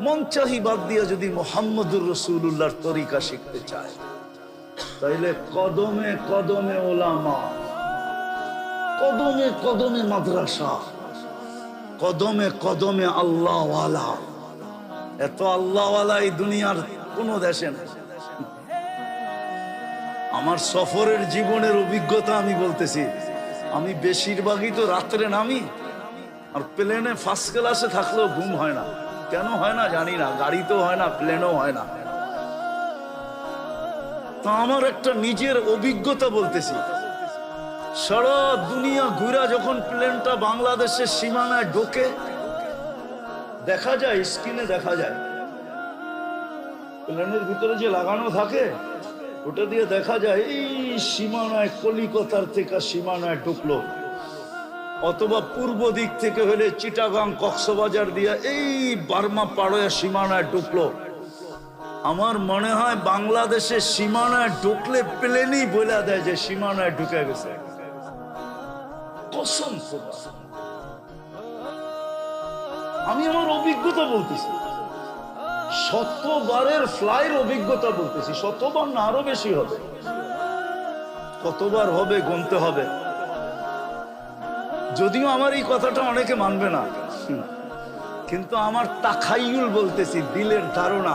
মন চাহি বাদ দিয়া যদি মুহাম্মদুর রাসূলুল্লাহর তরিকা শিখতে চায় তাইলে কদমে কদমে ওলামা, কদমে কদমে মাদ্রাসা, কদমে কদমে আল্লাহওয়ালা। এত আল্লাহওয়ালা এই দুনিয়ার কোন দেশে নেই। আমার সফরের জীবনের অভিজ্ঞতা আমি বলতেছি। আমি বেশিরভাগই তো রাত্রে নামি, আর প্লেনে ফার্স্ট ক্লাসে থাকলেও ঘুম হয় না। কেন হয় না জানি না, গাড়িতেও হয় না, প্লেনও হয় না। তা আমার একটা নিজের অভিজ্ঞতা বলতেছি। সারা দুনিয়া ঘুরা যখন প্লেনটা বাংলাদেশের সীমানায় ঢোকে, দেখা যায় স্ক্রিনে দেখা যায় প্লেনের ভিতরে যে লাগানো থাকে ওটা দিয়ে দেখা যায় এই সীমানায় কলিকাতার থেকে সীমানায় ঢুকলো, অথবা পূর্ব দিক থেকে হলে চিটাগাং কক্সবাজার দিয়ে এই বার্মা পাড়োয়া সীমানায় ঢুকলো। আমার মনে হয় বাংলাদেশের সীমানায় ঢুকলে প্লেনই বলে দেয় যে সীমানায় ঢুকে গেছে। কসম খোদা, আমি আমার অভিজ্ঞতা বলতেছি, শতবারের ফ্লাইয়ের অভিজ্ঞতা বলতেছি। শতবার না, আরো বেশি হবে। কতবার হবে গুনতে হবে। যদিও আমার এই কথাটা অনেকে মানবে না, কিন্তু আমার তাখাইয়ুল বলতেছি, দিলের ধারণা।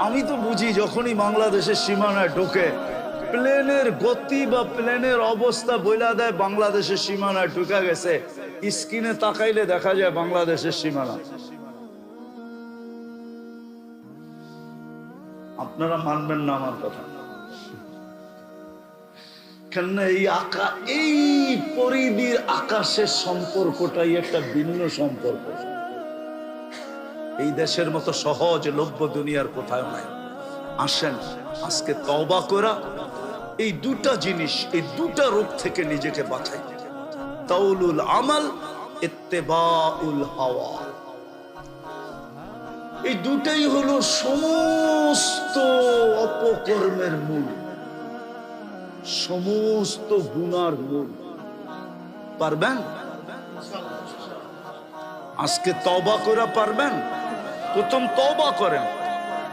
আমি তো বুঝি যখনই বাংলাদেশের সীমানায় ঢোকে প্লেনের গতি বা প্লেনের অবস্থা বইলা দেয় বাংলাদেশের সীমানায় ঢুকে গেছে। স্ক্রিনে তাকাইলে দেখা যায় বাংলাদেশের সীমানা। আপনারা মানবেন না আমার কথা, কেন এই পরিধির আকাশের সম্পর্কটাই একটা ভিন্ন সম্পর্ক। এই দেশের মতো সহজলভ্য দুনিয়ার কোথাও নাই। আসেন আজকে তওবা করা এই দুটা জিনিস, এই দুটা রোগ থেকে নিজেকে বাঁচাই। তাউলুল আমাল, ইত্তেবাউল হাওয়া। এই দুটাই হলো সমস্ত অপকর্মের মূল, সমস্ত গুনার মূল। পারবেন আজকে তওবা করা? পারবেন? প্রথম তওবা করেন।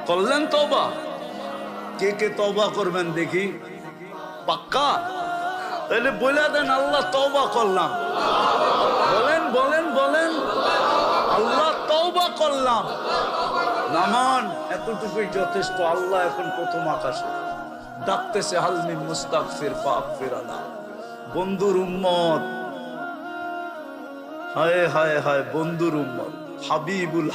করলেন তওবা? কে কে তওবা করবেন দেখি? পাক্কা? তাহলে বলে দেন আল্লাহ তওবা করলাম। বলেন বলেন বলেন, আল্লাহ তওবা করলাম। নামান, এতটুকুই যথেষ্ট। আল্লাহ এখন প্রথম আকাশে ডাকতেছে, হালমিন মুস্তাগফির ফাগফির আলা। বন্ধুর উম্মত, হায় হায় হায়, বন্ধুর উম্মত, হাবিবুল